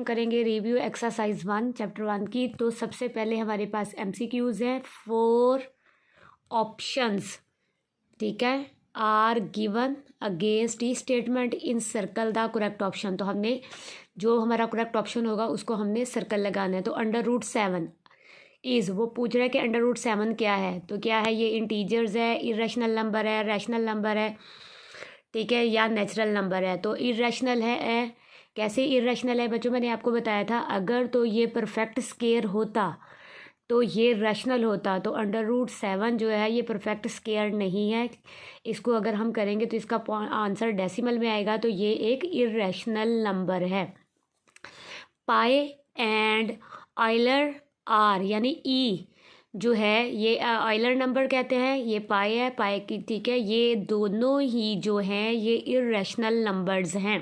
हम करेंगे review exercise 1 chapter 1 की। तो सबसे पहले हमारे पास MCQs हैं 4 ऑप्शंस, ठीक है। Are given against each statement encircle the correct option. तो हमने जो हमारा करेक्ट ऑप्शन होगा उसको हमने सर्कल लगाना है। तो √7 इज़, वो पूछ रहा है कि √7 क्या है। तो क्या है ये, इंटीजर्स है, इरेशनल नंबर है, रैशनल नंबर है, ठीक है, या नेचुरल नंबर है। तो इरेशनल है। कैसे इरेशनल है बच्चों, मैंने आपको बताया था अगर तो ये परफेक्ट स्केयर होता तो ये रैशनल होता। तो √7 जो है ये परफेक्ट स्केयर नहीं है। इसको अगर हम करेंगे तो इसका आंसर डेसिमल में आएगा, तो ये एक इरेशनल नंबर है। पाई एंड आइलर आर यानी ई जो है ये आइलर नंबर कहते हैं, ये पाई है, पाई की, ठीक है। ये दोनों ही जो हैं ये इरेशनल नंबर्स हैं,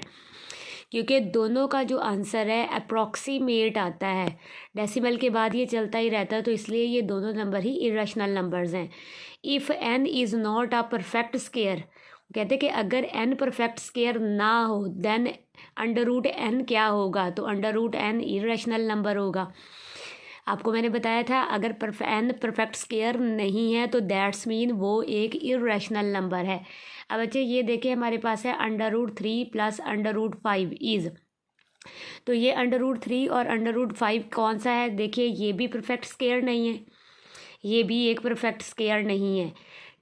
क्योंकि दोनों का जो आंसर है अप्रॉक्सीमेट आता है, डेसिमल के बाद ये चलता ही रहता है, तो इसलिए ये दोनों नंबर ही इरेशनल नंबर्स हैं। If n is not a perfect square, कहते हैं कि अगर n परफेक्ट स्केयर ना हो देन √n क्या होगा। तो √n इरेशनल नंबर होगा। आपको मैंने बताया था अगर n परफेक्ट स्केयर नहीं है तो दैट्स मीन वो एक इरेशनल नंबर है। अब बच्चे ये देखिए हमारे पास है √3 प्लस √5 इज़, तो ये √3 और √5 कौन सा है, देखिए ये भी परफेक्ट स्केयर नहीं है, ये भी एक परफेक्ट स्केयर नहीं है,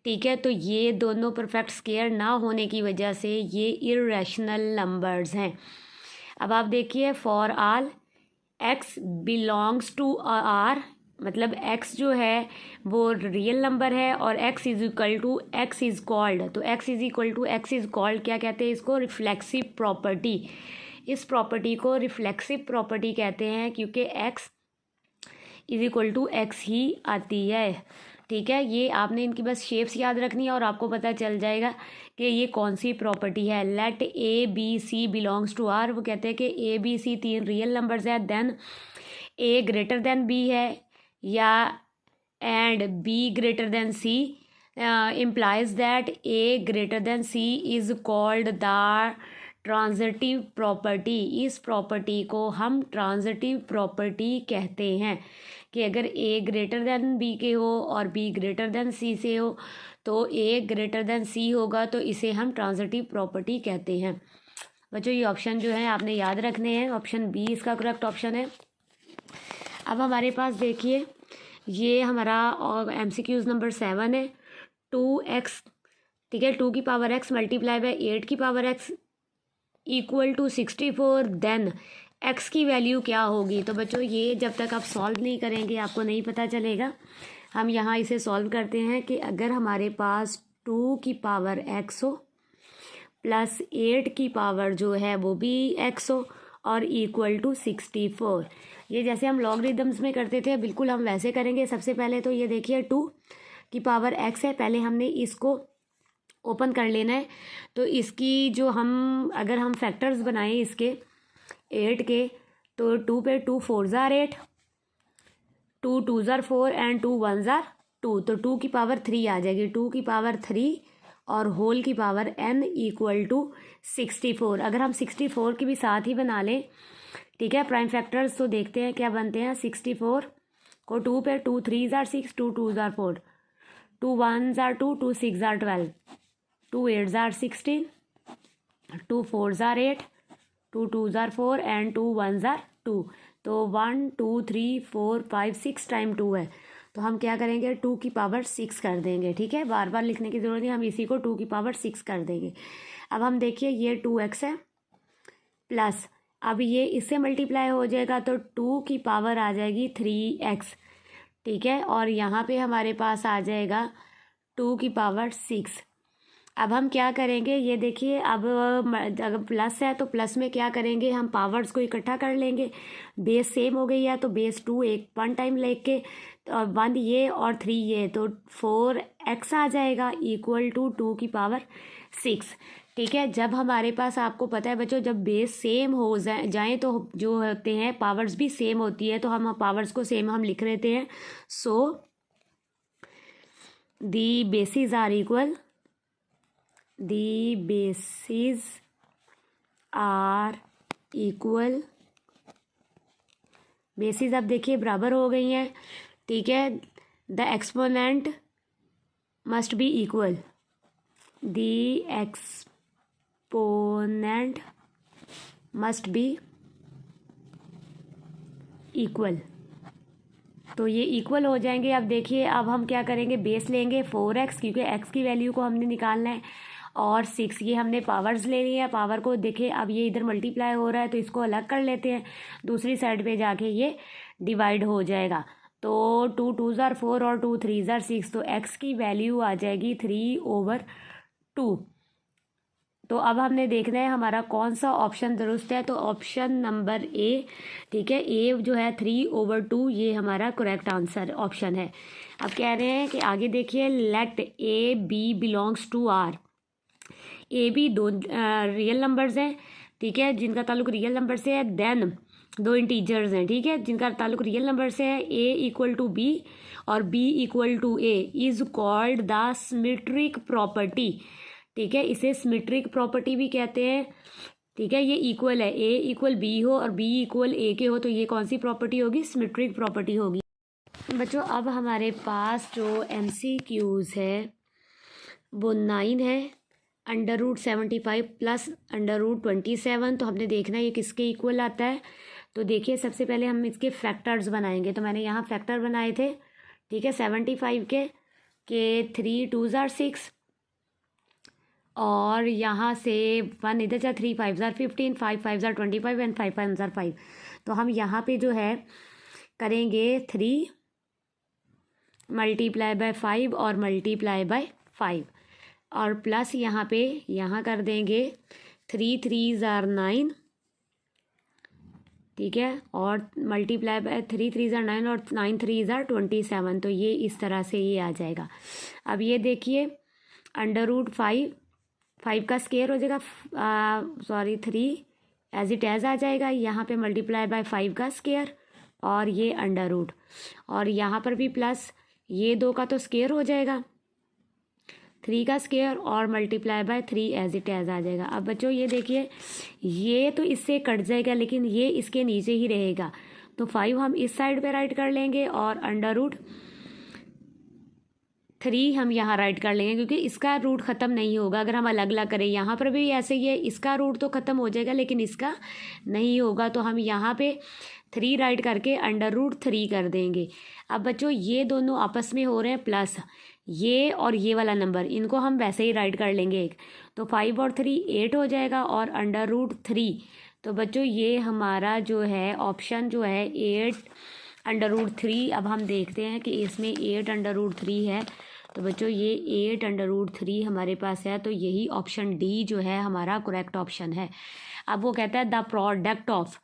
ठीक है। तो ये दोनों परफेक्ट स्केयर ना होने की वजह से ये इरेशनल नंबर्स हैं। अब आप देखिए for all x belongs to R, मतलब x जो है वो रियल नंबर है और x is equal to x is called, तो x is equal to x is called क्या कहते हैं इसको, रिफ्लेक्सिव प्रॉपर्टी। इस प्रॉपर्टी को रिफ्लेक्सिव प्रॉपर्टी कहते हैं क्योंकि x is equal to x ही आती है, ठीक है। ये आपने इनकी बस शेप्स याद रखनी है और आपको पता चल जाएगा कि ये कौन सी प्रॉपर्टी है। Let ABC belongs to R, वो कहते हैं कि ABC 3 रियल नंबर्स है, then A greater than B है या and B greater than C implies that A greater than C is called the transitive property. इस प्रॉपर्टी को हम ट्रांजिटिव प्रॉपर्टी कहते हैं कि अगर A ग्रेटर देन B के हो और B ग्रेटर देन C से हो तो A ग्रेटर देन C होगा, तो इसे हम ट्रांजिटिव प्रॉपर्टी कहते हैं। बच्चों ये ऑप्शन जो है आपने याद रखने हैं, ऑप्शन B इसका करेक्ट ऑप्शन है। अब हमारे पास देखिए ये हमारा MCQs नंबर 7 है। 2x, ठीक है, 2 की पावर x मल्टीप्लाई बाय 8 की power x equal to 64, then x की वैल्यू क्या होगी। तो बच्चों ये जब तक आप सॉल्व नहीं करेंगे आपको नहीं पता चलेगा। हम यहाँ इसे सॉल्व करते हैं कि अगर हमारे पास 2 की पावर x हो प्लस 8 की पावर जो है वो भी x हो और इक्वल टू 64, ये जैसे हम लॉगरिदम्स में करते थे बिल्कुल हम वैसे करेंगे। सबसे पहले तो ये देखिए 2 की पावर x है, पहले हमने इसको ओपन कर लेना है। तो इसकी जो हम अगर हम फैक्टर्स बनाएं इसके 8 के, तो 2 पे 2 4 ज़ार 8, 2 2 ज़ार 4 एंड 2 1 ज़ार 2, तो 2 की पावर 3 आ जाएगी। 2 की पावर 3 और होल की पावर n इक्वल टू 64। अगर हम 64 की भी साथ ही बना लें, ठीक है, प्राइम फैक्टर्स, तो देखते हैं क्या बनते हैं। 64 को 2 पे 2 3 ज़ार 6, 2 2 ज़ार 4, 2 1 ज़ार 2, 2 6 ज़ार 12, 2 8 ज़ार 16, 2 4 ज़ार 8, 2 2 ज़ार 4 एंड 2 1 ज़ार 2, तो 1 2 3 4 5 6 टाइम 2 है, तो हम क्या करेंगे 2 की पावर 6 कर देंगे, ठीक है। बार बार लिखने की ज़रूरत नहीं, हम इसी को 2 की पावर 6 कर देंगे। अब हम देखिए ये 2x है प्लस, अब ये इससे मल्टीप्लाई हो जाएगा तो 2 की पावर आ जाएगी 3x, ठीक है, और यहाँ पे हमारे पास आ जाएगा 2 की पावर 6। अब हम क्या करेंगे ये देखिए, अब अगर प्लस है तो प्लस में क्या करेंगे, हम पावर्स को इकट्ठा कर लेंगे। बेस सेम हो गई है तो बेस 2 एक 1 टाइम लेके, तो 1 ये और 3 ये, तो 4x आ जाएगा इक्वल टू 2 की पावर 6, ठीक है। जब हमारे पास आपको पता है बच्चों जब बेस सेम हो जाए तो जो होते हैं पावर्स भी सेम होती है, तो हम पावर्स को सेम हम लिख लेते हैं। So the bases are equal, the bases are equal bases अब देखिए बराबर हो गई हैं, ठीक है। The exponent must be equal, the exponent must be equal, तो ये इक्वल हो जाएंगे। अब देखिए अब हम क्या करेंगे, बेस लेंगे 4x, क्योंकि x की वैल्यू को हमने निकालना है, और 6 ये हमने पावर्स ले ली है। पावर को देखिए अब ये इधर मल्टीप्लाई हो रहा है तो इसको अलग कर लेते हैं, दूसरी साइड पे जाके ये डिवाइड हो जाएगा। तो 2 2 ज़ार 4 और 2 3 ज़ार 6, तो x की वैल्यू आ जाएगी 3/2। तो अब हमने देखना है हमारा कौन सा ऑप्शन दुरुस्त है, तो ऑप्शन नंबर ए, ठीक है, ए जो है 3/2 ये हमारा करेक्ट आंसर ऑप्शन है। अब कह रहे हैं कि आगे देखिए, let A B belongs to R. A B दो रियल नंबर्स हैं, ठीक है, जिनका ताल्लुक रियल नंबर से है। देन दो इंटीजर्स हैं, ठीक है, जिनका ताल्लुक रियल नंबर से है। ए इक्वल टू बी और B equal to A is called the symmetric property, ठीक है, इसे सिमेट्रिक प्रॉपर्टी भी कहते हैं, ठीक है। ये इक्वल है, ए इक्वल बी हो और बी इक्वल ए के हो, तो ये कौन सी प्रॉपर्टी होगी, सिमेट्रिक प्रॉपर्टी होगी। बच्चों अब हमारे पास जो MCQs है वो 9 है, √75 प्लस √27, तो हमने देखना है ये किसके इक्वल आता है। तो देखिए सबसे पहले हम इसके फैक्टर्स बनाएंगे, तो मैंने यहाँ फैक्टर बनाए थे, ठीक है, 75 के 3 2 ज़ार 6, और यहाँ से 1 इधर जा 3 5 ज़ार 15, 5 5 ज़ार 25 एंड 5 5 ज़ार 5। तो हम यहाँ पे जो है करेंगे 3 मल्टीप्लाई बाय 5 और मल्टीप्लाई बाय 5, और प्लस यहाँ पे यहाँ कर देंगे 3 3 ज़ार 9, ठीक है, और मल्टीप्लाई बाय 3 3 ज़ार 9 और 9 3 ज़ार 27, तो ये इस तरह से ये आ जाएगा। अब ये देखिए √5 का स्केयर हो जाएगा, सॉरी 3 एज इट एज आ जाएगा, यहाँ पे मल्टीप्लाई बाय 5 का स्केयर और ये √, और यहाँ पर भी प्लस ये 2 का तो स्केयर हो जाएगा, 3 का स्केयर और multiply by 3 as it is आ जाएगा। अब बच्चों ये देखिए ये तो इससे कट जाएगा, लेकिन ये इसके नीचे ही रहेगा, तो 5 हम इस साइड पे राइट कर लेंगे और √3 हम यहाँ राइट कर लेंगे, क्योंकि इसका रूट ख़त्म नहीं होगा अगर हम अलग अलग करें। यहाँ पर भी ऐसे ही है, इसका रूट तो ख़त्म हो जाएगा लेकिन इसका नहीं होगा, तो हम यहाँ पे 3 राइट करके √3 कर देंगे। अब बच्चों ये दोनों आपस में हो रहे हैं प्लस, ये और ये वाला नंबर इनको हम वैसे ही राइट कर लेंगे एक, तो 5 और 3 8 हो जाएगा और √3। तो बच्चों ये हमारा जो है ऑप्शन जो है 8 √3। अब हम देखते हैं कि इसमें 8 √3 है, तो बच्चों ये 8 √3 हमारे पास है, तो यही ऑप्शन डी जो है हमारा करेक्ट ऑप्शन है। अब वो कहता है द प्रोडक्ट ऑफ,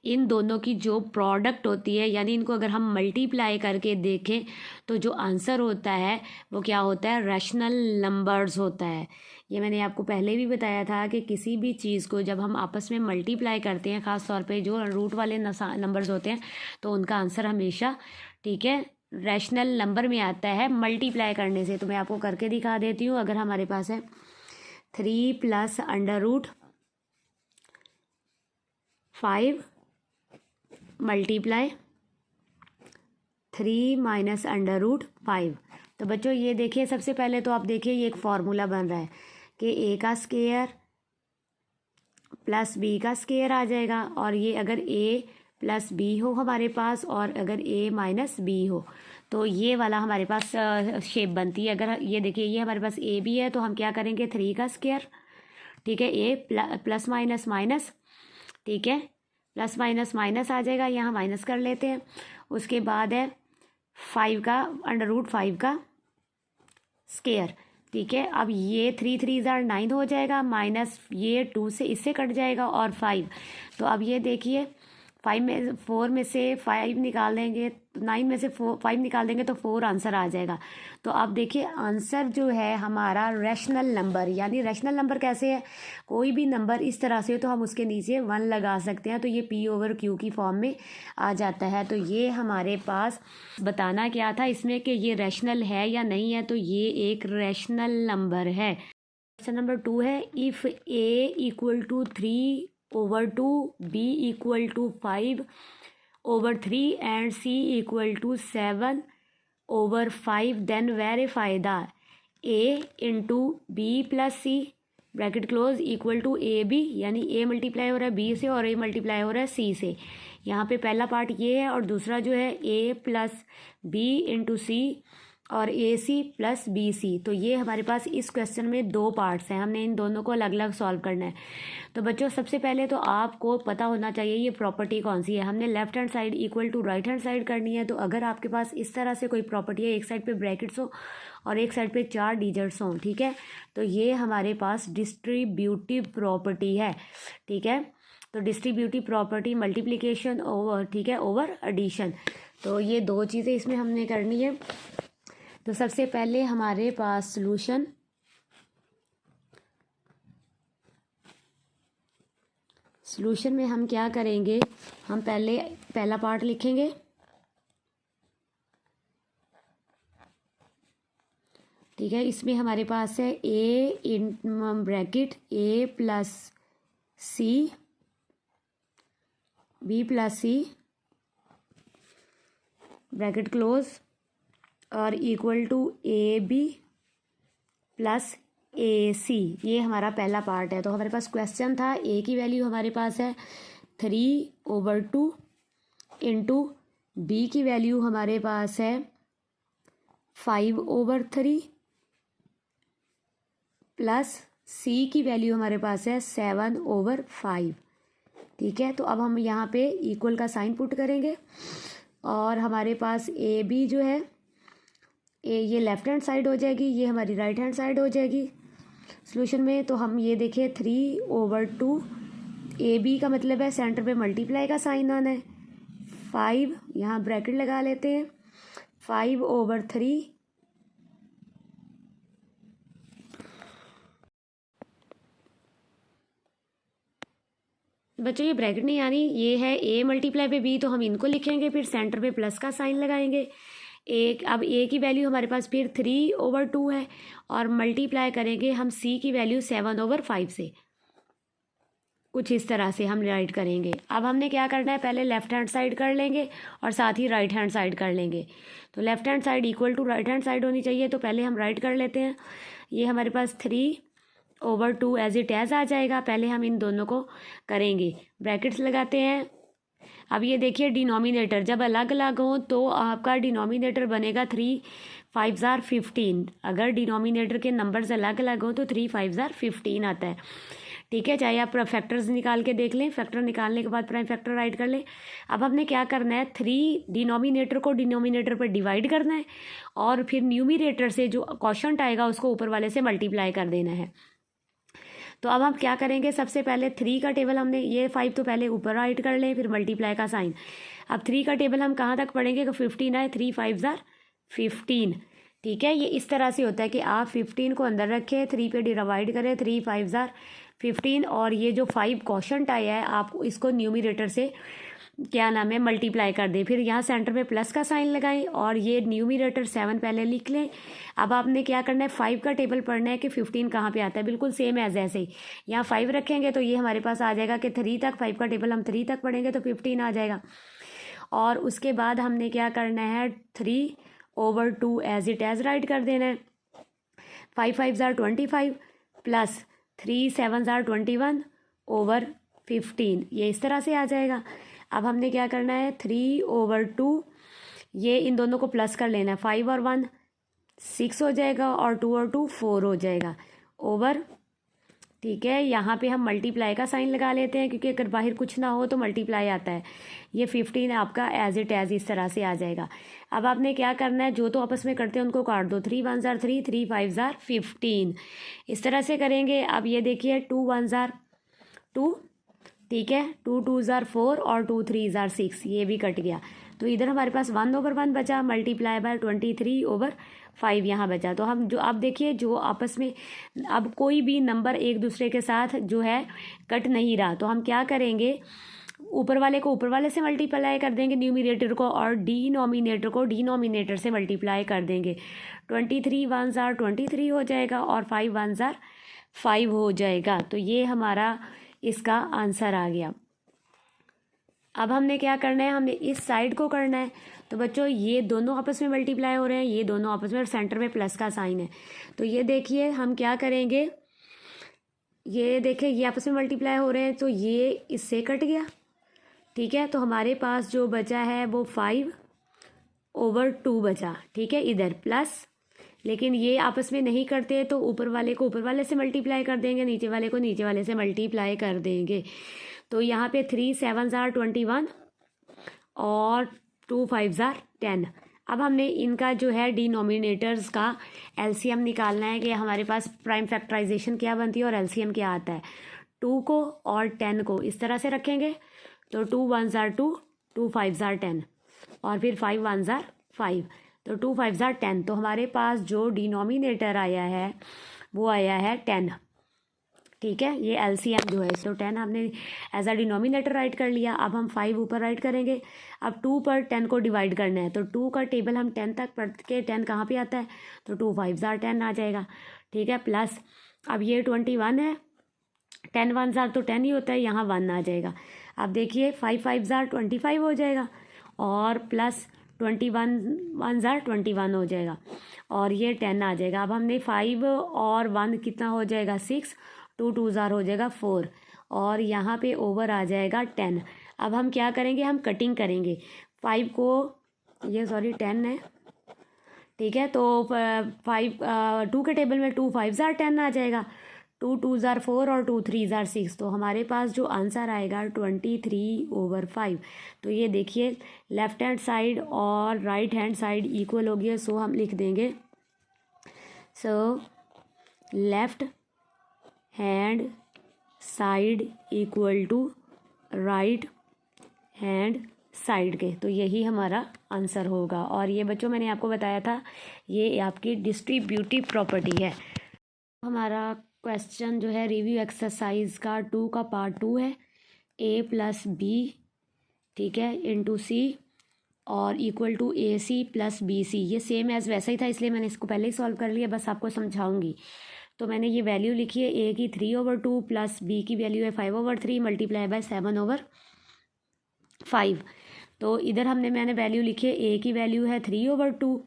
इन दोनों की जो प्रोडक्ट होती है, यानी इनको अगर हम मल्टीप्लाई करके देखें तो जो आंसर होता है वो क्या होता है, रैशनल नंबर्स होता है। ये मैंने आपको पहले भी बताया था कि किसी भी चीज़ को जब हम आपस में मल्टीप्लाई करते हैं, ख़ास तौर पे जो रूट वाले नंबर्स होते हैं, तो उनका आंसर हमेशा, ठीक है, रैशनल नंबर में आता है मल्टीप्लाई करने से। तो मैं आपको करके दिखा देती हूँ। अगर हमारे पास है 3 प्लस √5 मल्टीप्लाई 3 माइनस √5, तो बच्चों ये देखिए सबसे पहले तो आप देखिए ये एक फार्मूला बन रहा है कि ए का स्केयर प्लस बी का स्केयर आ जाएगा, और ये अगर ए प्लस बी हो हमारे पास और अगर ए माइनस बी हो, तो ये वाला हमारे पास शेप बनती है। अगर ये देखिए ये हमारे पास ए बी है, तो हम क्या करेंगे 3 का स्केयर, ठीक है, ए प्लस माइनस माइनस, ठीक है, प्लस माइनस माइनस आ जाएगा, यहाँ माइनस कर लेते हैं। उसके बाद है 5 का √5 का स्केयर, ठीक है। अब ये 3 3 ज़ार 9 हो जाएगा, माइनस ये 2 से इससे कट जाएगा और 5, तो अब ये देखिए 4 में से 5 निकाल देंगे, 9 में से 5 निकाल देंगे तो 4 आंसर आ जाएगा। तो अब देखिए आंसर जो है हमारा रैशनल नंबर, यानी रैशनल नंबर कैसे है, कोई भी नंबर इस तरह से तो हम उसके नीचे 1 लगा सकते हैं, तो ये P/Q की फॉर्म में आ जाता है। तो ये हमारे पास बताना क्या था इसमें कि ये रैशनल है या नहीं है, तो ये एक रैशनल नंबर है। क्वेश्चन नंबर 2 है, if A = 3/2, B = 5 over 3 and C equal to 7 over 5, then verify the A into B plus C bracket close equal to A B, यानी ए मल्टीप्लाई हो रहा है बी से और ए मल्टीप्लाई हो रहा है सी से। यहाँ पे पहला पार्ट ये है और दूसरा जो है ए प्लस बी इंटू सी और ए सी प्लस बी सी। तो ये हमारे पास इस क्वेश्चन में दो पार्ट्स हैं, हमने इन दोनों को अलग अलग सॉल्व करना है। तो बच्चों सबसे पहले तो आपको पता होना चाहिए ये प्रॉपर्टी कौन सी है। हमने left hand side equal to right hand side करनी है। तो अगर आपके पास इस तरह से कोई प्रॉपर्टी है, एक साइड पे ब्रैकेट्स हो और एक साइड पे 4 डिजिट्स हों, ठीक है, तो ये हमारे पास डिस्ट्रीब्यूटिव प्रॉपर्टी है। ठीक है, तो डिस्ट्रीब्यूटिव प्रॉपर्टी मल्टीप्लिकेशन ओवर, ठीक है, ओवर एडिशन। तो ये दो चीज़ें इसमें हमने करनी है। तो सबसे पहले हमारे पास सॉल्यूशन में हम क्या करेंगे, हम पहले पहला पार्ट लिखेंगे। ठीक है, इसमें हमारे पास है a in bracket a plus c b plus C bracket close और equal to A b plus a c. ये हमारा पहला पार्ट है। तो हमारे पास क्वेश्चन था ए की वैल्यू हमारे पास है 3/2 इंटू बी की वैल्यू हमारे पास है 5/3 प्लस सी की वैल्यू हमारे पास है 7/5। ठीक है, तो अब हम यहाँ पे इक्वल का साइन पुट करेंगे और हमारे पास ए बी जो है ये लेफ्ट हैंड साइड हो जाएगी, ये हमारी राइट हैंड साइड हो जाएगी सॉल्यूशन में। तो हम ये देखिए 3/2 ए बी का मतलब है सेंटर पे मल्टीप्लाई का साइन आना है, 5 यहाँ ब्रैकेट लगा लेते हैं, 5/3 बच्चों ये ब्रैकेट नहीं आनी, ये है ए मल्टीप्लाई पे बी, तो हम इनको लिखेंगे, फिर सेंटर पे प्लस का साइन लगाएंगे। एक अब ए की वैल्यू हमारे पास फिर 3/2 है और मल्टीप्लाई करेंगे हम सी की वैल्यू 7/5 से। कुछ इस तरह से हम राइट करेंगे। अब हमने क्या करना है, पहले लेफ्ट हैंड साइड कर लेंगे और साथ ही राइट हैंड साइड कर लेंगे। तो left hand side equal to right hand side होनी चाहिए, तो पहले हम राइट कर लेते हैं। ये हमारे पास 3/2 एज इट एज आ जाएगा। पहले हम इन दोनों को करेंगे, ब्रैकेट्स लगाते हैं। अब ये देखिए डिनोमिनेटर जब अलग अलग हो तो आपका डिनोमिनेटर बनेगा 3 5 ज़ार 15। अगर डिनोमिनेटर के नंबर्स अलग अलग हो तो 3 5 ज़ार 15 आता है। ठीक है, चाहे आप फैक्टर्स निकाल के देख लें, फैक्टर निकालने के बाद प्राइम फैक्टर राइट कर लें। अब हमने क्या करना है, 3 डिनोमिनेटर को डिनोमिनेटर पर डिवाइड करना है और फिर न्यूमिनेटर से जो क्वोशंट आएगा उसको ऊपर वाले से मल्टीप्लाई कर देना है। तो अब हम क्या करेंगे, सबसे पहले 3 का टेबल हमने ये 5 तो पहले ऊपर राइट कर लें, फिर मल्टीप्लाई का साइन। अब 3 का टेबल हम कहाँ तक पढ़ेंगे, तो 15 आए, 3 5 ज़ार 15। ठीक है, ये इस तरह से होता है कि आप 15 को अंदर रखें, 3 पे डिवाइड करें, 3 5 ज़ार 15 और ये जो 5 क्वोशंट आया है आप इसको न्यूमिनेटर से क्या नाम है मल्टीप्लाई कर दें। फिर यहाँ सेंटर में प्लस का साइन लगाएं और ये न्यूमिनेटर 7 पहले लिख लें। अब आपने क्या करना है, 5 का टेबल पढ़ना है कि 15 कहाँ पे आता है, बिल्कुल सेम एज ऐसे ही यहाँ 5 रखेंगे तो ये हमारे पास आ जाएगा कि 3 तक, 5 का टेबल हम 3 तक पढ़ेंगे तो 15 आ जाएगा। और उसके बाद हमने क्या करना है, 3/2 एज इट एज राइट कर देना है। 5 5 ज़ार 25 प्लस 3 7 ज़ार 21/15, ये इस तरह से आ जाएगा। अब हमने क्या करना है, 3/2 ये इन दोनों को प्लस कर लेना है, 5 और 1 6 हो जाएगा और 2 और 2 4 हो जाएगा ओवर। ठीक है, यहाँ पे हम मल्टीप्लाई का साइन लगा लेते हैं क्योंकि अगर बाहर कुछ ना हो तो मल्टीप्लाई आता है। ये 15 आपका एज इट एज इस तरह से आ जाएगा। अब आपने क्या करना है, जो तो आपस में करते हैं उनको काट दो, 3 1 ज़ार 3, 3 5 ज़ार 15, इस तरह से करेंगे। अब ये देखिए 2 1 ज़ार 2, ठीक है, 2 2 ज़ार 4 और 2 3 ज़ार 6, ये भी कट गया। तो इधर हमारे पास 1/1 बचा, मल्टीप्लाई बाय 23/5 यहाँ बचा। तो हम जो अब देखिए जो आपस में अब कोई भी नंबर एक दूसरे के साथ जो है कट नहीं रहा, तो हम क्या करेंगे, ऊपर वाले को ऊपर वाले से मल्टीप्लाई कर देंगे न्यूमिनेटर को और डिनोमिनेटर को डिनोमिनेटर से मल्टीप्लाई कर देंगे। 23 1 ज़ार 23 हो जाएगा और 5 1 ज़ार 5 हो जाएगा। तो ये हमारा इसका आंसर आ गया। अब हमने क्या करना है, हमने इस साइड को करना है। तो बच्चों ये दोनों आपस में मल्टीप्लाई हो रहे हैं, ये दोनों आपस में, और सेंटर में प्लस का साइन है। तो ये देखिए हम क्या करेंगे, ये देखिए ये आपस में मल्टीप्लाई हो रहे हैं, तो ये इससे कट गया। ठीक है, तो हमारे पास जो बचा है वो 5/2 बचा। ठीक है, इधर प्लस, लेकिन ये आपस में नहीं करते तो ऊपर वाले को ऊपर वाले से मल्टीप्लाई कर देंगे, नीचे वाले को नीचे वाले से मल्टीप्लाई कर देंगे। तो यहाँ पे 3 7 जार 21 और 2 5 जार 10। अब हमने इनका जो है डिनोमिनेटर्स का एलसीएम निकालना है कि हमारे पास प्राइम फैक्टराइजेशन क्या बनती है और एलसीएम क्या आता है। 2 को और 10 को इस तरह से रखेंगे, तो 2 1 जार 2, 2 5 जार 10 और फिर 5 1 जार 5, तो 2 5 जार 10। तो हमारे पास जो डिनोमिनेटर आया है वो आया है 10। ठीक है, ये एलसीएम जो है, तो 10 हमने एज अ डिनोमिनेटर राइट कर लिया। अब हम 5 ऊपर राइट करेंगे। अब 2 पर 10 को डिवाइड करना है, तो 2 का टेबल हम 10 तक पढ़ के 10 कहाँ पे आता है, तो 2 5 जार 10 आ जाएगा। ठीक है, प्लस अब ये 21 है, 10 1 जार तो 10 ही होता है, यहाँ 1 आ जाएगा। अब देखिए 5 5 जार 25 हो जाएगा, और प्लस 21 1 जार 21 हो जाएगा, और ये 10 आ जाएगा। अब हमने 5 और 1 कितना हो जाएगा 6, 2 2 जार हो जाएगा 4, और यहाँ पे ओवर आ जाएगा 10। अब हम क्या करेंगे, हम कटिंग करेंगे 5 को, ये सॉरी 10 है। ठीक है, तो 2 के टेबल में 2 5 जार 10 आ जाएगा, 2 2 जार 4 और 2 3 जार 6। तो हमारे पास जो आंसर आएगा 23/5। तो ये देखिए लेफ्ट हैंड साइड और राइट हैंड साइड इक्वल हो गया, सो हम लिख देंगे, so left hand side equal to right hand side के। तो यही हमारा आंसर होगा। और ये बच्चों मैंने आपको बताया था ये आपकी डिस्ट्रीब्यूटिव प्रॉपर्टी है। हमारा क्वेश्चन जो है रिव्यू एक्सरसाइज का 2 का पार्ट 2 है, a + b, ठीक है, इंटू सी और इक्वल टू AC + BC। ये सेम एज वैसा ही था, इसलिए मैंने इसको पहले ही सॉल्व कर लिया, बस आपको समझाऊंगी। तो मैंने ये वैल्यू लिखी है, a की 3/2 प्लस b की वैल्यू है 5/3 मल्टीप्लाई बाय 7/5। तो इधर मैंने वैल्यू लिखी है, a की वैल्यू है 3/2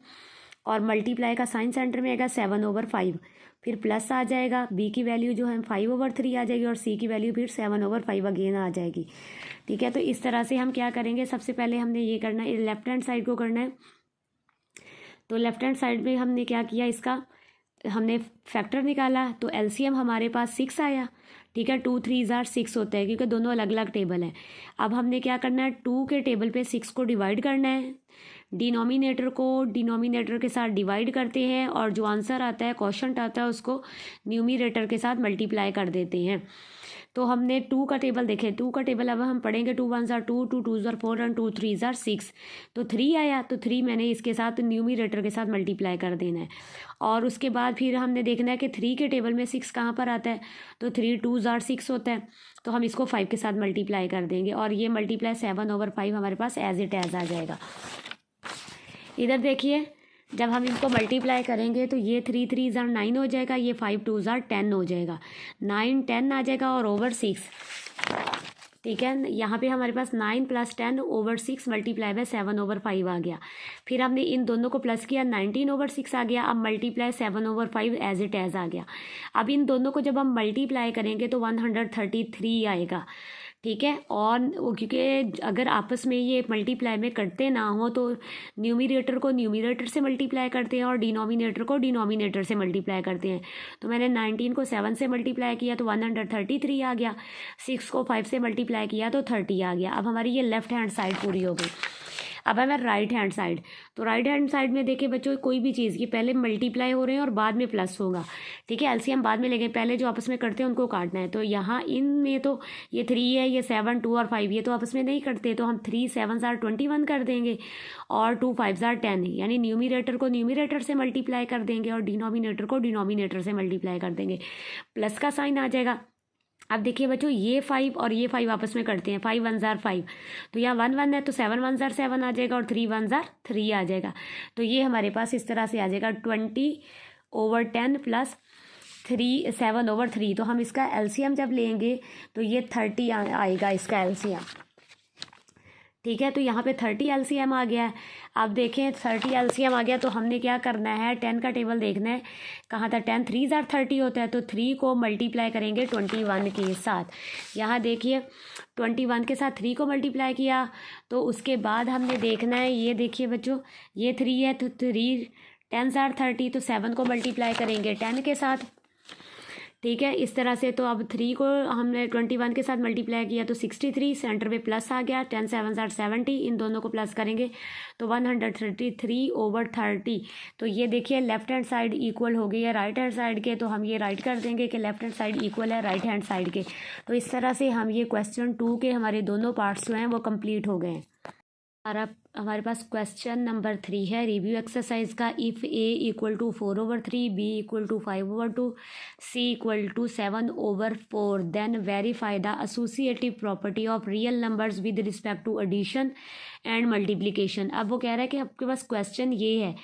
और मल्टीप्लाई का साइन सेंटर में आएगा 7/5, फिर प्लस आ जाएगा, b की वैल्यू जो है 5/3 आ जाएगी और c की वैल्यू फिर 7/5 अगेन आ जाएगी। ठीक है, तो इस तरह से हम क्या करेंगे, सबसे पहले हमने ये करना है, लेफ्ट हैंड साइड को करना है। तो लेफ्ट हैंड साइड में हमने क्या किया, इसका हमने फैक्टर निकाला, तो एलसीएम हमारे पास 6 आया। ठीक है, 2 3 जार 6 होता है क्योंकि दोनों अलग अलग टेबल हैं। अब हमने क्या करना है, 2 के टेबल पे 6 को डिवाइड करना है, डिनोमिनेटर को डिनोमिनेटर के साथ डिवाइड करते हैं, और जो आंसर आता है, क्वोशंट आता है, उसको न्यूमिनेटर के साथ मल्टीप्लाई कर देते हैं। तो हमने 2 का टेबल देखे, 2 का टेबल अब हम पढ़ेंगे, 2 1 जार 2, 2 2 जार 4 और 2 3 जार 6। तो 3 आया, तो 3 मैंने इसके साथ न्यूमिनेटर के साथ मल्टीप्लाई कर देना है। और उसके बाद फिर हमने देखना है कि 3 के टेबल में 6 कहाँ पर आता है, तो 3 2 जार 6 होता है, तो हम इसको 5 के साथ मल्टीप्लाई कर देंगे, और ये मल्टीप्लाई 7/5 हमारे पास एज इट एज आ जाएगा। इधर देखिए, जब हम इनको मल्टीप्लाई करेंगे तो ये 3 3 जार 9 हो जाएगा, ये 5 2 जार 10 हो जाएगा, 9 10 आ जाएगा और ओवर 6। ठीक है, यहाँ पे हमारे पास 9 + 10 ओवर 6 मल्टीप्लाई बाय 7/5 आ गया। फिर हमने इन दोनों को प्लस किया, 19/6 आ गया। अब मल्टीप्लाई 7/5 एज इट एज आ गया। अब इन दोनों को जब हम मल्टीप्लाई करेंगे तो 133 आएगा। ठीक है, और क्योंकि अगर आपस में ये मल्टीप्लाई में करते ना हो तो न्यूमिनेटर को न्यूमिनेटर से मल्टीप्लाई करते हैं और डिनोमिनेटर को डिनोमिनेटर से मल्टीप्लाई करते हैं। तो मैंने 19 को 7 से मल्टीप्लाई किया तो 133 आ गया, 6 को 5 से मल्टीप्लाई किया तो 30 आ गया। अब हमारी ये लेफ्ट हैंड साइड पूरी हो गई। अब है राइट हैंड साइड। तो राइट हैंड साइड में देखिए बच्चों, कोई भी चीज़ ये पहले मल्टीप्लाई हो रहे हैं और बाद में प्लस होगा। ठीक है, एलसीएम बाद में लेंगे, पहले जो आपस में करते हैं उनको काटना है। तो यहाँ इनमें तो ये 3 है, ये 7 2 और 5 ये तो आपस में नहीं करते, तो हम 3 7 जार 21 कर देंगे और 2 5 जार 10, यानी न्यूमिनेटर को न्यूमिनेटर से मल्टीप्लाई कर देंगे और डिनोमिनेटर को डिनोमिनेटर से मल्टीप्लाई कर देंगे, प्लस का साइन आ जाएगा। अब देखिए बच्चों, ये 5 और ये 5 आपस में करते हैं, 5 1 जार 5, तो यहाँ 1 1 है तो 7 1 जार 7 आ जाएगा और 3 1 जार 3 आ जाएगा। तो ये हमारे पास इस तरह से आ जाएगा 20/10 प्लस 7/3। तो हम इसका एलसीएम जब लेंगे तो ये 30 आएगा इसका एलसीएम। ठीक है। तो यहाँ पे 30 LCM आ गया है। अब देखें 30 LCM आ गया तो हमने क्या करना है, 10 का टेबल देखना है कहाँ था। 10 3 ज़ार 30 होता है, तो 3 को मल्टीप्लाई करेंगे 21 के साथ। यहाँ देखिए 21 के साथ 3 को मल्टीप्लाई किया तो उसके बाद हमने देखना है, ये देखिए बच्चों ये 3 है तो 3 10 ज़ार 30, तो 7 को मल्टीप्लाई करेंगे 10 के साथ। ठीक है, इस तरह से। तो अब 3 को हमने 21 के साथ मल्टीप्लाई किया तो 63, सेंटर पे प्लस आ गया। 10 7 ज़ार 70, इन दोनों को प्लस करेंगे तो 133/30। तो ये देखिए लेफ्ट हैंड साइड इक्वल हो गई है राइट हैंड साइड के, तो हम ये राइट कर देंगे कि लेफ्ट हैंड साइड इक्वल है राइट हैंड साइड के। तो इस तरह से हम ये क्वेश्चन 2 के हमारे दोनों पार्ट्स जो हैं वो कंप्लीट हो गए हैं। हमारे पास क्वेश्चन नंबर 3 है रिव्यू एक्सरसाइज का। इफ़ A equal to 4/3, B equal to 5/2, C equal to 7/4, then verify the associative property of real numbers with respect to addition and multiplication. अब वो कह रहा है कि आपके पास क्वेश्चन ये है,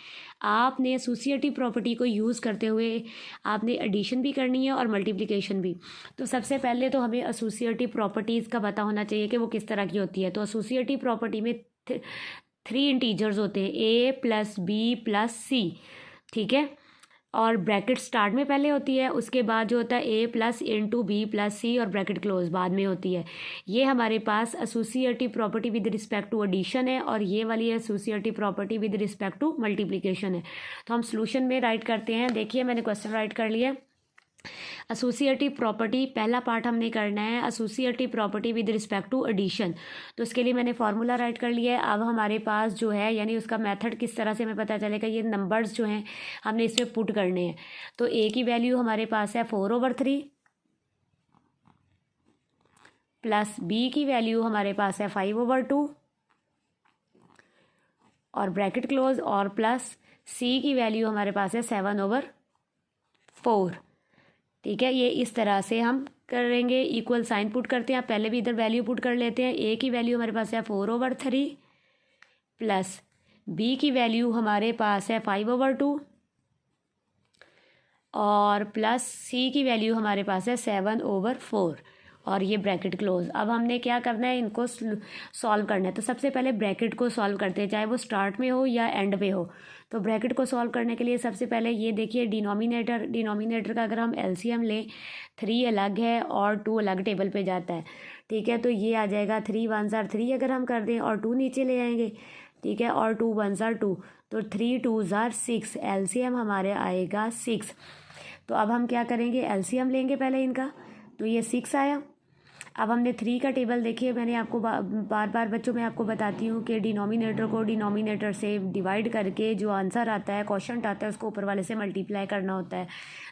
आपने एसोसिएटिव प्रॉपर्टी को यूज़ करते हुए आपने एडिशन भी करनी है और मल्टीप्लिकेशन भी। तो सबसे पहले तो हमें एसोसिएटिव प्रॉपर्टीज़ का पता होना चाहिए कि वो किस तरह की होती है। तो एसोसिएटिव प्रॉपर्टी में 3 इंटीजर्स होते हैं, ए प्लस बी प्लस सी। ठीक है, और ब्रैकेट स्टार्ट में पहले होती है, उसके बाद जो होता है a plus into B plus c और ब्रैकेट क्लोज बाद में होती है। ये हमारे पास associative property with respect to addition है, और ये वाली associative property with respect to multiplication है। तो हम सोल्यूशन में राइट करते हैं। देखिए मैंने क्वेश्चन राइट कर लिया। एसोसिएटिव प्रॉपर्टी पहला पार्ट हमने करना है associative property with respect to addition. तो उसके लिए मैंने फार्मूला राइट कर लिया है। अब हमारे पास जो है यानी उसका मेथड किस तरह से हमें पता चलेगा, ये नंबर्स जो हैं हमने इसमें पुट करने हैं। तो ए की वैल्यू हमारे पास है 4/3 प्लस बी की वैल्यू हमारे पास है 5/2 और ब्रैकेट क्लोज, और प्लस सी की वैल्यू हमारे पास है 7/4। ठीक है, ये इस तरह से हम करेंगे। इक्वल साइन पुट करते हैं, आप पहले भी इधर वैल्यू पुट कर लेते हैं। ए की वैल्यू हमारे पास है 4/3 प्लस बी की वैल्यू हमारे पास है 5/2 और प्लस सी की वैल्यू हमारे पास है 7/4 और ये ब्रैकेट क्लोज। अब हमने क्या करना है, इनको सॉल्व करना है। तो सबसे पहले ब्रैकेट को सॉल्व करते हैं, चाहे वो स्टार्ट में हो या एंड पे हो। तो ब्रैकेट को सॉल्व करने के लिए सबसे पहले ये देखिए डिनोमिनेटर का अगर हम एलसीएम लें, 3 अलग है और 2 अलग टेबल पे जाता है। ठीक है, तो ये आ जाएगा 3 1 ज़ार 3 अगर हम कर दें और 2 नीचे ले आएंगे। ठीक है, और 2 1 ज़ार 2, तो 3 2 ज़ार 6, एलसीएम हमारे आएगा 6। तो अब हम क्या करेंगे, एलसीएम लेंगे पहले इनका, तो ये 6 आया। अब हमने 3 का टेबल देखिए, मैंने आपको बार बार बच्चों मैं आपको बताती हूँ कि डिनोमिनेटर को डिनोमिनेटर से डिवाइड करके जो आंसर आता है, क्वोशंट आता है, उसको ऊपर वाले से मल्टीप्लाई करना होता है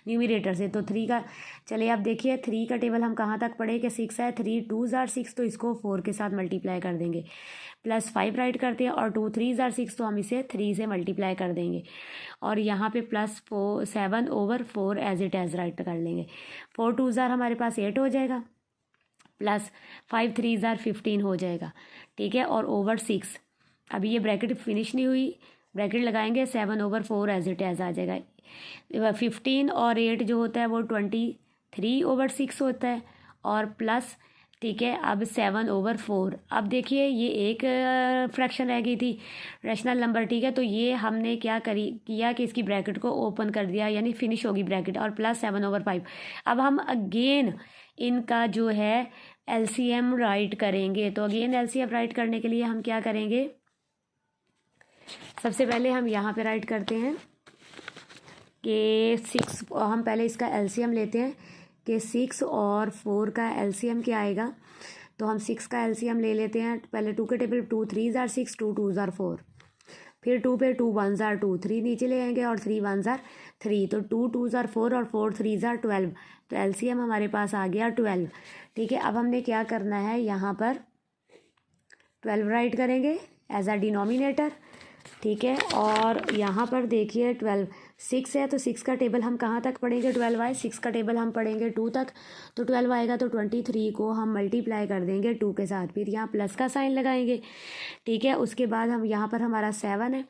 न्यूमिनेटर से। तो 3 का चलिए अब देखिए 3 का टेबल हम कहाँ तक पढ़े कि 6 है। 3 2 ज़ार 6, तो इसको 4 के साथ मल्टीप्लाई कर देंगे। प्लस 5 राइट करते हैं और 2 3 ज़ार 6, तो हम इसे 3 से मल्टीप्लाई कर देंगे। और यहाँ पे plus 7/4 as it is write कर लेंगे। 4 2 ज़ार हमारे पास 8 हो जाएगा, प्लस 5 3 ज़ार 15 हो जाएगा। ठीक है, और ओवर 6। अभी ये ब्रैकेट फिनिश नहीं हुई, ब्रैकेट लगाएंगे 7/4 एज इट एज आ जाएगा। 15 और 8 जो होता है वो 23/6 होता है, और प्लस ठीक है अब 7/4। अब देखिए ये एक फ्रैक्शन रह गई थी रैशनल नंबर। ठीक है, तो ये हमने क्या किया कि इसकी ब्रैकेट को ओपन कर दिया, यानी फिनिश होगी ब्रैकेट, और प्लस 7/5। अब हम अगेन इनका जो है एलसीएम राइट करेंगे। तो अगेन एलसीएम राइट करने के लिए हम क्या करेंगे, सबसे पहले हम यहाँ पे राइट करते हैं कि 6, हम पहले इसका एलसीएम लेते हैं कि 6 और 4 का एलसीएम क्या आएगा। तो हम 6 का एलसीएम ले लेते हैं पहले 2 के टेबल, 2 3 ज़ार 6, 2 2 ज़ार 4, फिर 2 पे 2 1 ज़ार 2, 3 नीचे ले आएंगे और 3 1 ज़ार 3, तो 2 2 ज़ार 4 और 4 3 ज़ार 12। तो एलसीएम हमारे पास आ गया 12। ठीक है, अब हमने क्या करना है, यहाँ पर 12 राइट करेंगे एज अ डिनोमिनेटर। ठीक है, और यहाँ पर देखिए 12 6 है, तो 6 का टेबल हम कहाँ तक पढ़ेंगे, 12 आए, 6 का टेबल हम पढ़ेंगे 2 तक। तो 12 आएगा तो 23 को हम मल्टीप्लाई कर देंगे 2 के साथ, फिर यहाँ प्लस का साइन लगाएंगे। ठीक है, उसके बाद हम यहाँ पर हमारा 7 है।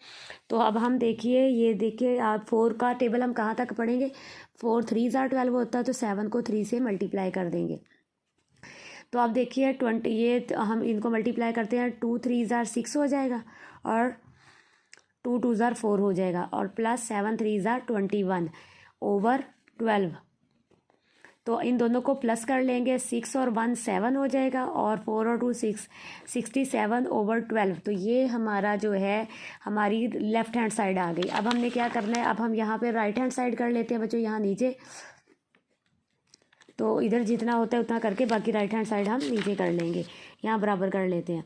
तो अब हम देखिए ये देखिए आप 4 का टेबल हम कहाँ तक पढ़ेंगे, 4 3 ज़ार 12 होता है, तो 7 को 3 से मल्टीप्लाई कर देंगे। तो आप देखिए 20, ये हम इनको मल्टीप्लाई करते हैं, 2 3 ज़ार 6 हो जाएगा और 2 2 ज़ार 4 हो जाएगा और प्लस 7 3 ज़ार 21 ओवर 12। तो इन दोनों को प्लस कर लेंगे, 6 और 1 7 हो जाएगा और 4 और 2 6, 67 ओवर 12। तो ये हमारा जो है हमारी लेफ़्ट हैंड साइड आ गई। अब हमने क्या करना है, अब हम यहाँ पे राइट हैंड साइड कर लेते हैं बच्चों, यहाँ नीचे। तो इधर जितना होता है उतना करके बाकी राइट हैंड साइड हम नीचे कर लेंगे, यहाँ बराबर कर लेते हैं।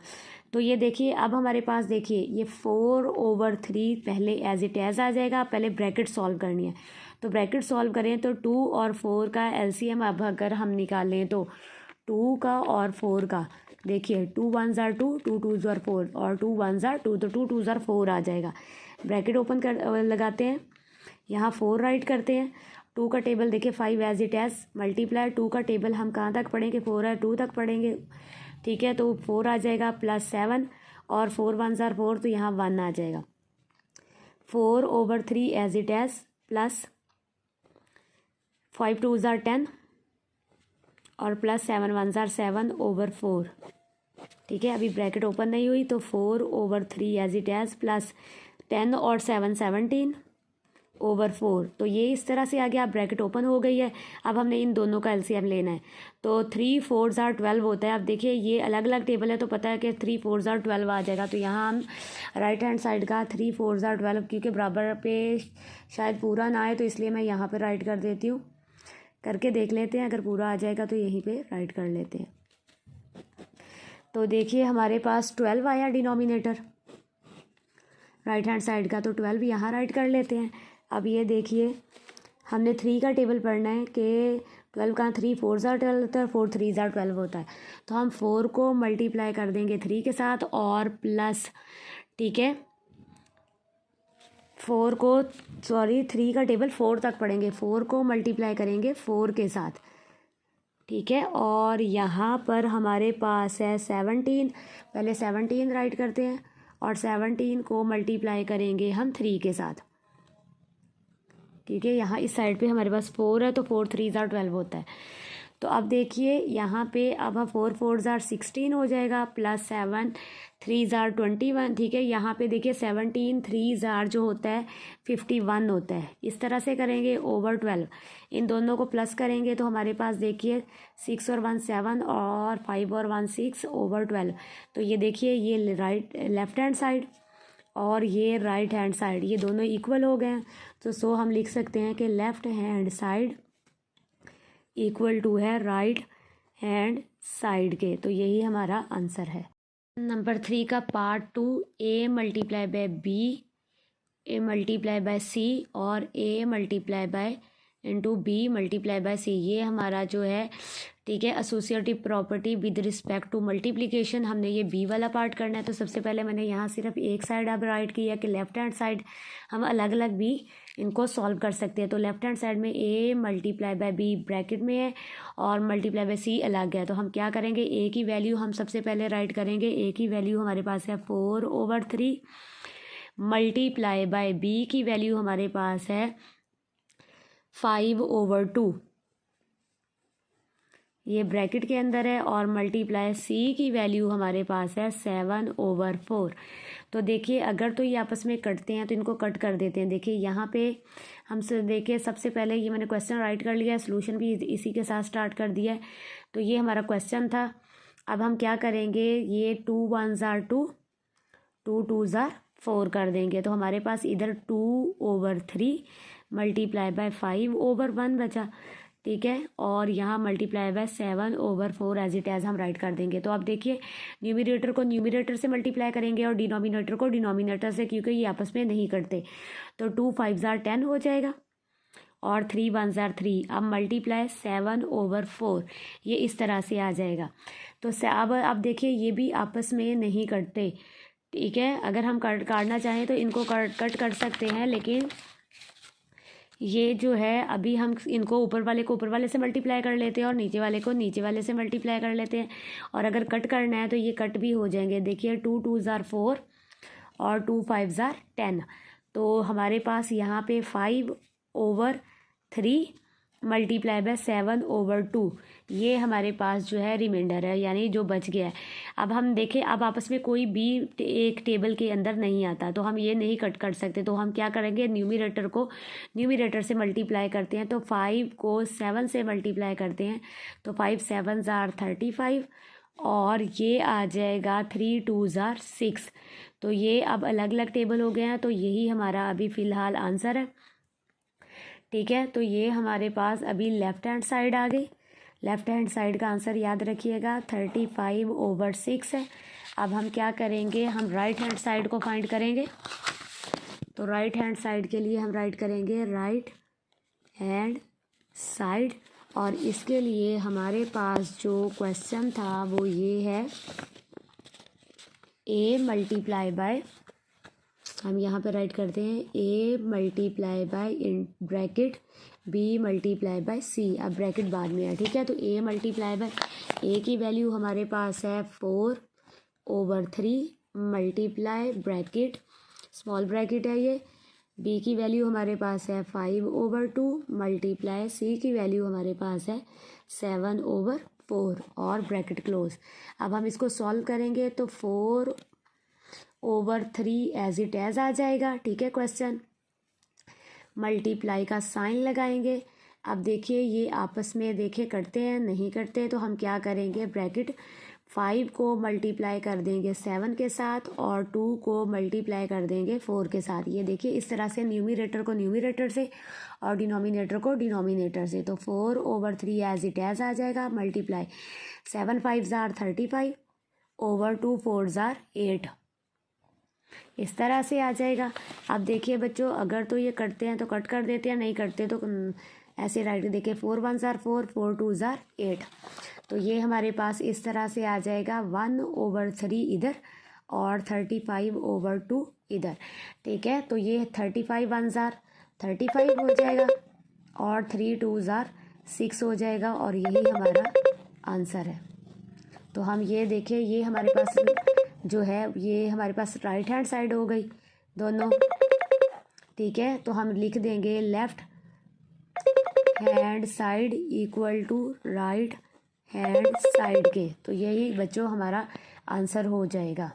तो ये देखिए अब हमारे पास देखिए ये 4/3 पहले एज इट एज आ जाएगा। पहले ब्रैकेट सॉल्व करनी है, तो ब्रैकेट सॉल्व करें तो 2 और 4 का एलसीएम अब अगर हम निकालें तो 2 का और 4 का, देखिए 2 1 ज़ार 2, 2 2 ज़ार 4 और 2 1 ज़ार 2, तो 2 2 ज़ार 4 आ जाएगा। ब्रैकेट ओपन कर लगाते हैं, यहाँ 4 राइट करते हैं। 2 का टेबल देखिए 5 एज इट एज मल्टीप्लाई, 2 का टेबल हम कहाँ तक पढ़ेंगे, 4 है 2 तक पढ़ेंगे, ठीक है। तो 4 आ जाएगा प्लस 7 और 4 1 ज़ार 4, तो यहाँ 1 आ जाएगा। 4/3 एज इट एज प्लस 5 2 ज़ार 10 और प्लस 7 1 ज़ार 7 ओवर 4, ठीक है। अभी ब्रैकेट ओपन नहीं हुई, तो 4/3 एज इट एज प्लस 10 और 7 17 ओवर 4। तो ये इस तरह से आ गया, अब ब्रैकेट ओपन हो गई है। अब हमने इन दोनों का एलसीएम लेना है, तो 3 4 ज़ार 12 होता है। अब देखिए ये अलग अलग टेबल है तो पता है कि 3 4 ज़ार 12 आ जाएगा। तो यहाँ हम राइट हैंड साइड का 3 4 ज़ार 12, क्योंकि बराबर पे शायद पूरा ना आए तो इसलिए मैं यहाँ पर राइट कर देती हूँ। करके देख लेते हैं, अगर पूरा आ जाएगा तो यहीं पे राइट कर लेते हैं। तो देखिए हमारे पास 12 आया डिनोमिनेटर राइट हैंड साइड का, तो 12 यहाँ राइट कर लेते हैं। अब ये देखिए हमने 3 का टेबल पढ़ना है कि 12 का 3 4 ज़ार 12 होता है, 4 3 ज़ार 12 होता है। तो हम 4 को मल्टीप्लाई कर देंगे 3 के साथ और प्लस, ठीक है, 4 को 3 का टेबल 4 तक पढ़ेंगे, 4 को मल्टीप्लाई करेंगे 4 के साथ, ठीक है। और यहाँ पर हमारे पास है 17, पहले 17 राइट करते हैं और 17 को मल्टीप्लाई करेंगे हम 3 के साथ, ठीक है। यहाँ इस साइड पे हमारे पास 4 है तो 4 3 ज़ार 12 होता है। तो अब देखिए यहाँ पे अब 4 4 ज़ार 16 हो जाएगा प्लस 7 3 ज़ार 21, ठीक है। यहाँ पे देखिए 17 3 ज़ार जो होता है 51 होता है। इस तरह से करेंगे ओवर 12, इन दोनों को प्लस करेंगे तो हमारे पास देखिए 6 और 1 7 और 5 और 1 6 ओवर 12। तो ये देखिए ये राइट लेफ्ट हैंड साइड और ये राइट हैंड साइड ये दोनों इक्वल हो गए हैं। तो सो हम लिख सकते हैं कि left hand side equal to है राइट हैंड साइड के। तो यही हमारा आंसर है। नंबर 3 का part 2, a multiply by b, a multiply by c और a multiply by into b multiply by c, ये हमारा जो है, ठीक है, associative property with respect to multiplication. हमने ये बी वाला पार्ट करना है। तो सबसे पहले मैंने यहाँ सिर्फ एक साइड अब राइट किया कि लेफ्ट हैंड साइड हम अलग अलग भी इनको सॉल्व कर सकते हैं। तो लेफ्ट हैंड साइड में ए मल्टीप्लाई बाय बी ब्रैकेट में है और मल्टीप्लाई बाय सी अलग है। तो हम क्या करेंगे, ए की वैल्यू हम सबसे पहले राइट करेंगे। ए की वैल्यू हमारे पास है 4/3 मल्टीप्लाई बाय बी की वैल्यू हमारे पास है 5/2, ये ब्रैकेट के अंदर है, और मल्टीप्लाई सी की वैल्यू हमारे पास है 7/4। तो देखिए अगर तो ये आपस में कटते हैं तो इनको कट कर देते हैं। देखिए यहाँ पे हम देखिए सबसे पहले ये मैंने क्वेश्चन राइट कर लिया है, सोल्यूशन भी इसी के साथ स्टार्ट कर दिया है। तो ये हमारा क्वेश्चन था। अब हम क्या करेंगे, ये 2 1 ज़ार 2, 2 2 ज़ार 4 कर देंगे। तो हमारे पास इधर 2/3 मल्टीप्लाई बाय 5/1 बचा, ठीक है, और यहाँ multiply by 7/4 as it is हम राइट कर देंगे। तो अब देखिए न्यूमिनेटर को न्यूमिनेटर से मल्टीप्लाई करेंगे और डिनोमिनेटर को डिनोमिनेटर से, क्योंकि ये आपस में नहीं करते। तो 2 5 ज़ार 10 हो जाएगा और 3 1 ज़ार 3, अब मल्टीप्लाई 7/4, ये इस तरह से आ जाएगा। तो अब देखिए ये भी आपस में नहीं कटते, ठीक है। अगर हम काटना चाहें तो इनको कट कर सकते हैं, लेकिन ये जो है अभी हम इनको ऊपर वाले को ऊपर वाले से मल्टीप्लाई कर लेते हैं और नीचे वाले को नीचे वाले से मल्टीप्लाई कर लेते हैं। और अगर कट करना है तो ये कट भी हो जाएंगे। देखिए 2 2 ज़ार 4 और 2 5 ज़ार 10। तो हमारे पास यहाँ पे 5/3 मल्टीप्लाई बाय 7/2, ये हमारे पास जो है रिमाइंडर है, यानी जो बच गया है। अब हम देखें, अब आपस में कोई भी एक टेबल के अंदर नहीं आता, तो हम ये नहीं कट कर सकते, तो हम क्या करेंगे, न्यूमिरेटर से मल्टीप्लाई करते हैं, तो 5 को 7 से मल्टीप्लाई करते हैं, तो 5 7 ज़ार 35, और ये आ जाएगा 3 2 ज़ार 6। तो ये अब अलग अलग टेबल हो गए हैं, तो यही हमारा अभी फ़िलहाल आंसर है। ठीक है, तो ये हमारे पास अभी लेफ़्ट हैंड साइड आ गई। लेफ़्ट हैंड साइड का आंसर याद रखिएगा 35/6 है। अब हम क्या करेंगे, हम राइट हैंड साइड को फाइंड करेंगे। तो राइट हैंड साइड के लिए हम राइट करेंगे राइट हैंड साइड, और इसके लिए हमारे पास जो क्वेश्चन था वो ये है, a मल्टीप्लाई बाय, हम यहाँ पे राइट करते हैं a multiply by in bracket b multiply by c। अब ब्रैकेट बाद में है, ठीक है। तो a मल्टीप्लाई बाय, a की वैल्यू हमारे पास है 4/3 मल्टीप्लाई ब्रैकेट, स्मॉल ब्रैकेट है ये, b की वैल्यू हमारे पास है 5/2 मल्टीप्लाई c की वैल्यू हमारे पास है 7/4, और ब्रैकेट क्लोज। अब हम इसको सॉल्व करेंगे तो 4/3 एज इट एज आ जाएगा, ठीक है। क्वेश्चन मल्टीप्लाई का साइन लगाएंगे। अब देखिए ये आपस में देखिए करते हैं नहीं करते, तो हम क्या करेंगे, ब्रैकेट 5 को मल्टीप्लाई कर देंगे 7 के साथ, और 2 को मल्टीप्लाई कर देंगे 4 के साथ। ये देखिए इस तरह से न्यूमिरेटर को न्यूमिरेटर से और डिनोमिनेटर को डिनोमिनेटर से, तो 4/3 एज इट एज आ जाएगा, मल्टीप्लाई 7 5 ज़ार 35/2 4 ज़ार 8, इस तरह से आ जाएगा। अब देखिए बच्चों, अगर तो ये करते हैं तो कट कर देते हैं, नहीं करते तो ऐसे राइट, देखिए 4 1 ज़ार 4 4 2 ज़ार 8, तो ये हमारे पास इस तरह से आ जाएगा 1/3 इधर और 35/2 इधर, ठीक है। तो ये 35 1 ज़ार 35 हो जाएगा, और 3 2 ज़ार 6 हो जाएगा, और यही हमारा आंसर है। तो हम ये देखें, ये हमारे पास जो है ये हमारे पास राइट हैंड साइड हो गई दोनों, ठीक है। तो हम लिख देंगे left hand side equal to right hand side के, तो यही बच्चों हमारा आंसर हो जाएगा।